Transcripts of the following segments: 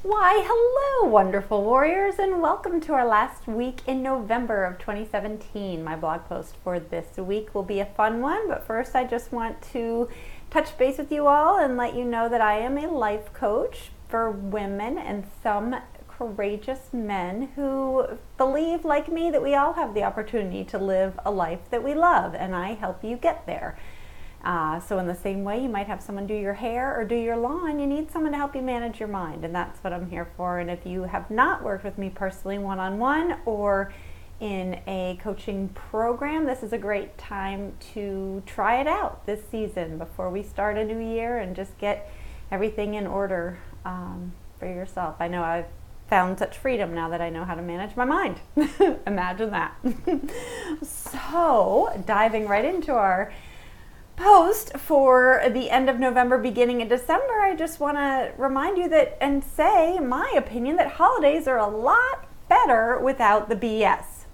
Why, hello, wonderful warriors, and welcome to our last week in November of 2017. My blog post for this week will be a fun one, but first I just want to touch base with you all and let you know that I am a life coach for women and some courageous men who believe, like me, that we all have the opportunity to live a life that we love, and I help you get there. So in the same way, you might have someone do your hair or do your lawn, you need someone to help you manage your mind, and that's what I'm here for. And if you have not worked with me personally one-on-one or in a coaching program, this is a great time to try it out this season before we start a new year and just get everything in order for yourself. I know I've found such freedom now that I know how to manage my mind. Imagine that. So, diving right into our post for the end of November, beginning of December, I just want to remind you that and say my opinion that holidays are a lot better without the BS.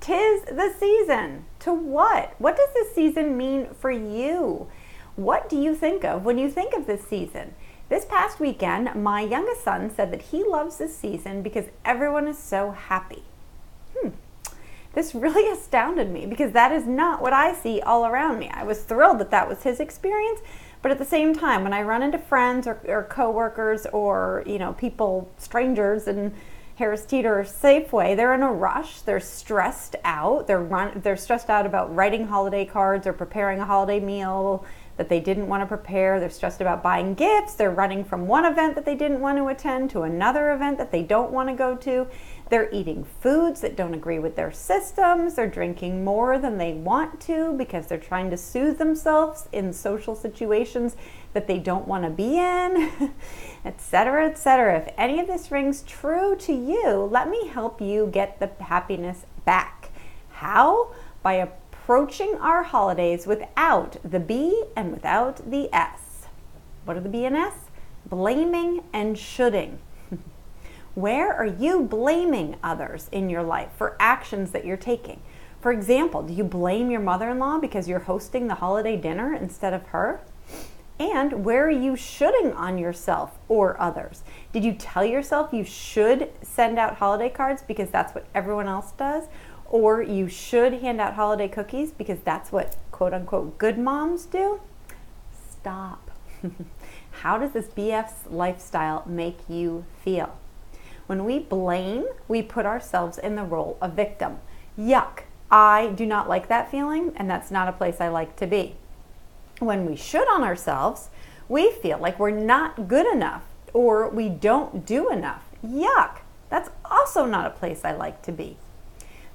Tis the season. To what? What does this season mean for you? What do you think of when you think of this season? This past weekend, my youngest son said that he loves this season because everyone is so happy. This really astounded me because that is not what I see all around me. I was thrilled that that was his experience, but at the same time, when I run into friends or coworkers or people, strangers in Harris Teeter or Safeway, they're in a rush. They're stressed out. They're stressed out about writing holiday cards or preparing a holiday meal that they didn't want to prepare. They're stressed about buying gifts. They're running from one event that they didn't want to attend to another event that they don't want to go to. They're eating foods that don't agree with their systems. They're drinking more than they want to because they're trying to soothe themselves in social situations that they don't want to be in, etc., etc. If any of this rings true to you, let me help you get the happiness back. How? By approaching our holidays without the B and without the S. What are the B and S? Blaming and shoulding. Where are you blaming others in your life for actions that you're taking? For example, do you blame your mother-in-law because you're hosting the holiday dinner instead of her? And where are you shoulding on yourself or others? Did you tell yourself you should send out holiday cards because that's what everyone else does? Or you should hand out holiday cookies because that's what quote-unquote good moms do? Stop. How does this BS lifestyle make you feel? When we blame, we put ourselves in the role of victim. Yuck, I do not like that feeling, and that's not a place I like to be. When we should on ourselves, we feel like we're not good enough or we don't do enough. Yuck, that's also not a place I like to be.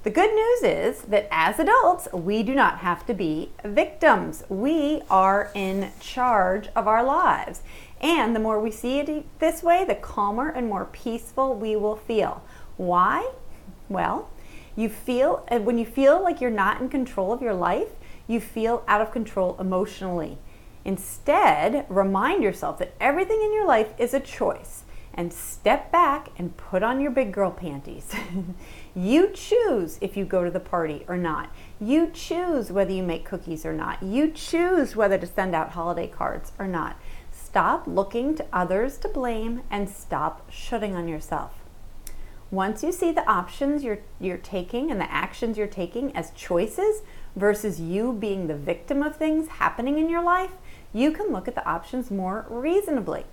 The good news is that as adults, we do not have to be victims. We are in charge of our lives. And the more we see it this way, the calmer and more peaceful we will feel. Why? Well, when you feel like you're not in control of your life, you feel out of control emotionally. Instead, remind yourself that everything in your life is a choice and step back and put on your big girl panties. You choose if you go to the party or not. You choose whether you make cookies or not. You choose whether to send out holiday cards or not. Stop looking to others to blame and stop shoulding on yourself. Once you see the options you're taking and the actions you're taking as choices versus you being the victim of things happening in your life, you can look at the options more reasonably.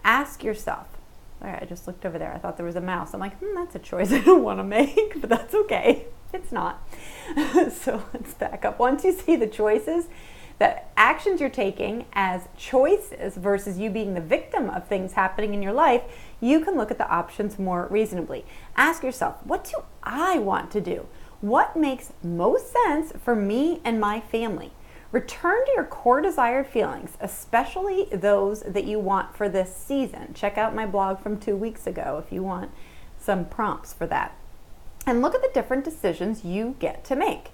Ask yourself, all right, I just looked over there. I thought there was a mouse. I'm like, that's a choice I don't want to make, but that's okay. It's not. So let's back up. Once you see the choices, the actions you're taking as choices versus you being the victim of things happening in your life, you can look at the options more reasonably. Ask yourself, what do I want to do? What makes most sense for me and my family? Return to your core desired feelings, especially those that you want for this season. Check out my blog from 2 weeks ago if you want some prompts for that. And look at the different decisions you get to make.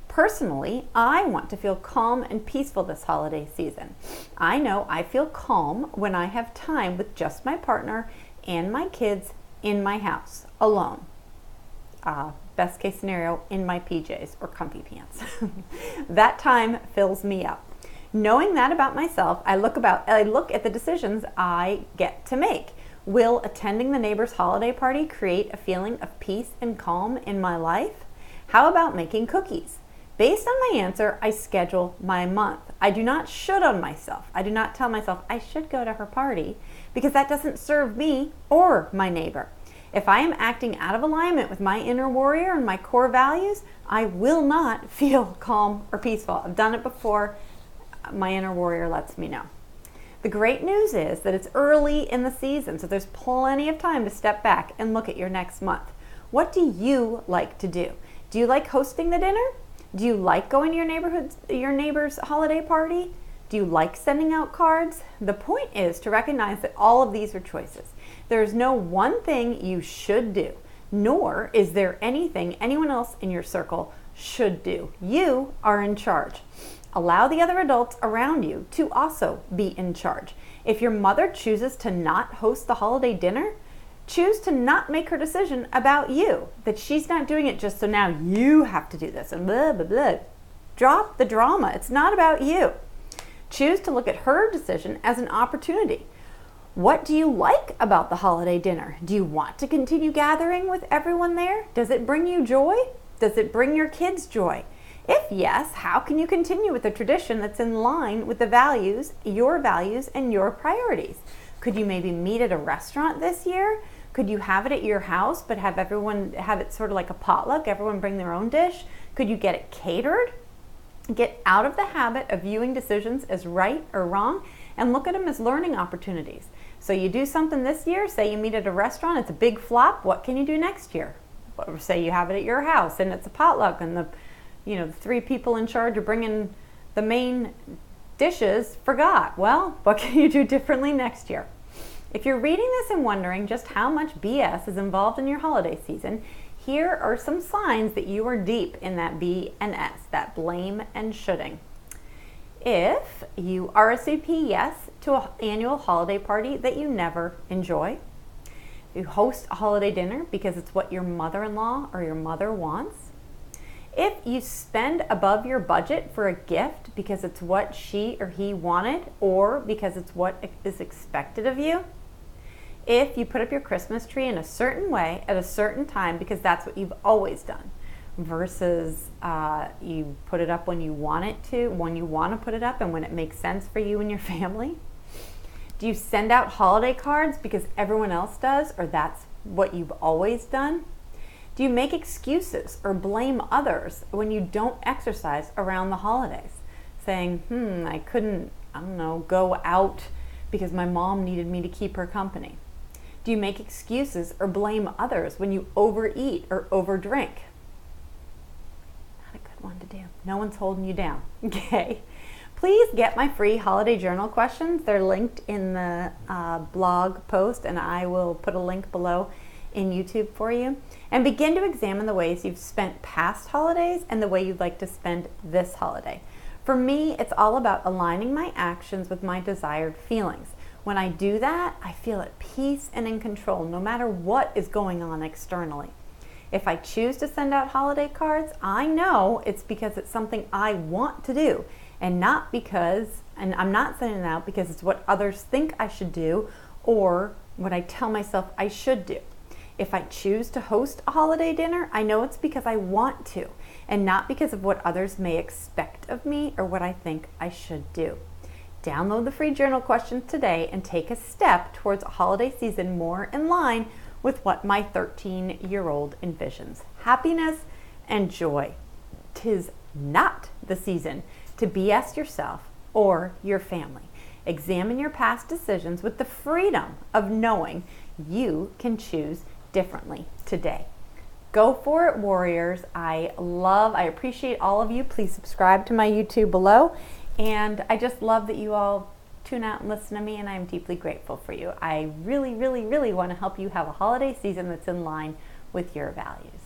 Personally, I want to feel calm and peaceful this holiday season. I know I feel calm when I have time with just my partner and my kids in my house, alone. Best case scenario, in my PJs or comfy pants. That time fills me up. Knowing that about myself, I look at the decisions I get to make. Will attending the neighbor's holiday party create a feeling of peace and calm in my life? How about making cookies? Based on my answer, I schedule my month. I do not should on myself. I do not tell myself I should go to her party because that doesn't serve me or my neighbor. If I am acting out of alignment with my inner warrior and my core values, I will not feel calm or peaceful. I've done it before. My inner warrior lets me know. The great news is that it's early in the season, so there's plenty of time to step back and look at your next month. What do you like to do? Do you like hosting the dinner? Do you like going to your neighbor's holiday party? Do you like sending out cards? The point is to recognize that all of these are choices. There is no one thing you should do, nor is there anything anyone else in your circle should do. You are in charge. Allow the other adults around you to also be in charge. If your mother chooses to not host the holiday dinner, choose to not make her decision about you, that she's not doing it just so now you have to do this and blah, blah, blah. Drop the drama. It's not about you. Choose to look at her decision as an opportunity. What do you like about the holiday dinner? Do you want to continue gathering with everyone there? Does it bring you joy? Does it bring your kids joy? If yes, how can you continue with a tradition that's in line with the values, and your priorities? Could you maybe meet at a restaurant this year? Could you have it at your house, but have everyone have it sort of like a potluck, everyone bring their own dish? Could you get it catered? Get out of the habit of viewing decisions as right or wrong and look at them as learning opportunities. So you do something this year, say you meet at a restaurant, it's a big flop, what can you do next year? Say you have it at your house and it's a potluck and the 3 people in charge of bringing the main dishes forgot. Well, what can you do differently next year? If you're reading this and wondering just how much BS is involved in your holiday season, here are some signs that you are deep in that B and S, that blame and shoulding. If you RSVP yes to an annual holiday party that you never enjoy, you host a holiday dinner because it's what your mother-in-law or your mother wants, if you spend above your budget for a gift because it's what she or he wanted or because it's what is expected of you, if you put up your Christmas tree in a certain way at a certain time because that's what you've always done versus you put it up when you want to put it up and when it makes sense for you and your family. Do you send out holiday cards because everyone else does or that's what you've always done? Do you make excuses or blame others when you don't exercise around the holidays? Saying, I couldn't, go out because my mom needed me to keep her company. Do you make excuses or blame others when you overeat or overdrink? Not a good one to do. No one's holding you down, okay? Please get my free holiday journal questions. They're linked in the blog post, and I will put a link below in YouTube for you. And begin to examine the ways you've spent past holidays and the way you'd like to spend this holiday. For me, it's all about aligning my actions with my desired feelings. When I do that, I feel at peace and in control, no matter what is going on externally. If I choose to send out holiday cards, I know it's because it's something I want to do and I'm not sending it out because it's what others think I should do or what I tell myself I should do. If I choose to host a holiday dinner, I know it's because I want to and not because of what others may expect of me or what I think I should do. Download the free journal questions today and take a step towards a holiday season more in line with what my 13-year-old envisions. Happiness and joy. 'Tis not the season to BS yourself or your family. Examine your past decisions with the freedom of knowing you can choose differently today. Go for it, warriors. I appreciate all of you. Please subscribe to my YouTube below. And I just love that you all tune out and listen to me, and I'm deeply grateful for you. I really, really, really want to help you have a holiday season that's in line with your values.